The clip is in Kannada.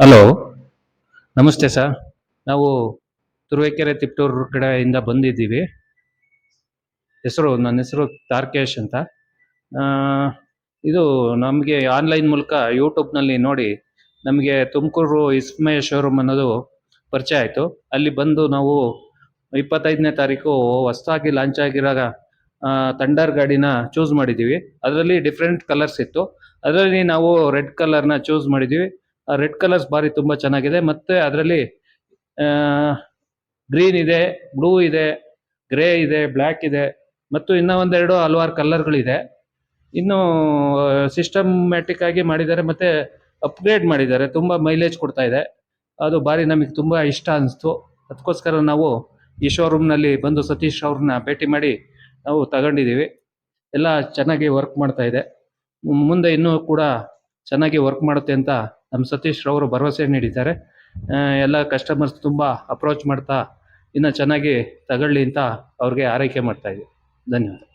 ಹಲೋ, ನಮಸ್ತೆ ಸರ್. ನಾವು ತುರುವೇಕೆರೆ ತಿಪ್ಟೂರು ಕಡೆಯಿಂದ ಬಂದಿದ್ದೀವಿ. ನನ್ನ ಹೆಸರು ತಾರ್ಕೇಶ್ ಅಂತ. ಆ, ಇದು ನಮಗೆ ಆನ್ಲೈನ್ ಮೂಲಕ ಯೂಟ್ಯೂಬ್ನಲ್ಲಿ ನೋಡಿ ನಮಗೆ ತುಮಕೂರು ಇಸ್ಮಯ ಶೋರೂಮ್ ಅನ್ನೋದು ಪರಿಚಯ ಆಯಿತು. ಅಲ್ಲಿ ಬಂದು ನಾವು 25ನೇ ತಾರೀಕು ಹೊಸದಾಗಿ ಲಾಂಚ್ ಆಗಿರೋ ಥಂಡರ್ ಗಾಡಿನ ಚೂಸ್ ಮಾಡಿದ್ದೀವಿ. ಅದರಲ್ಲಿ ಡಿಫ್ರೆಂಟ್ ಕಲರ್ಸ್ ಇತ್ತು. ಅದರಲ್ಲಿ ನಾವು ರೆಡ್ ಕಲರ್ನ ಚೂಸ್ ಮಾಡಿದ್ದೀವಿ. ಆ ರೆಡ್ ಕಲರ್ಸ್ ಬಾರಿ ತುಂಬ ಚೆನ್ನಾಗಿದೆ. ಮತ್ತು ಅದರಲ್ಲಿ ಗ್ರೀನ್ ಇದೆ, ಬ್ಲೂ ಇದೆ, ಗ್ರೇ ಇದೆ, ಬ್ಲ್ಯಾಕ್ ಇದೆ, ಮತ್ತು ಇನ್ನೂ ಒಂದೆರಡು ಹಲವಾರು ಕಲರ್ಗಳಿದೆ. ಇನ್ನು ಸಿಸ್ಟಮ್ಯಾಟಿಕ್ ಆಗಿ ಮಾಡಿದ್ದಾರೆ, ಮತ್ತು ಅಪ್ಗ್ರೇಡ್ ಮಾಡಿದ್ದಾರೆ. ತುಂಬ ಮೈಲೇಜ್ ಕೊಡ್ತಾ ಇದೆ. ಅದು ಬಾರಿ ನಮಗೆ ತುಂಬ ಇಷ್ಟ ಅನಿಸ್ತು. ಅದಕ್ಕೋಸ್ಕರ ನಾವು ಈ ಶೋರೂಮ್ನಲ್ಲಿ ಬಂದು ಸತೀಶ್ ಅವ್ರನ್ನ ಭೇಟಿ ಮಾಡಿ ನಾವು ತಗೊಂಡಿದ್ದೀವಿ. ಎಲ್ಲ ಚೆನ್ನಾಗಿ ವರ್ಕ್ ಮಾಡ್ತಾ ಇದೆ. ಮುಂದೆ ಇನ್ನೂ ಕೂಡ ಚೆನ್ನಾಗಿ ವರ್ಕ್ ಮಾಡುತ್ತೆ ಅಂತ ನಮ್ಮ ಸತೀಶ್ ರವರು ಭರವಸೆ ನೀಡಿದ್ದಾರೆ. ಎಲ್ಲ ಕಸ್ಟಮರ್ಸ್ ತುಂಬ ಅಪ್ರೋಚ್ ಮಾಡ್ತಾ ಇನ್ನೂ ಚೆನ್ನಾಗಿ ತಗೊಳ್ಳಿ ಅಂತ ಅವ್ರಿಗೆ ಆರೈಕೆ ಮಾಡ್ತಾ ಇದ್ದೀವಿ. ಧನ್ಯವಾದ.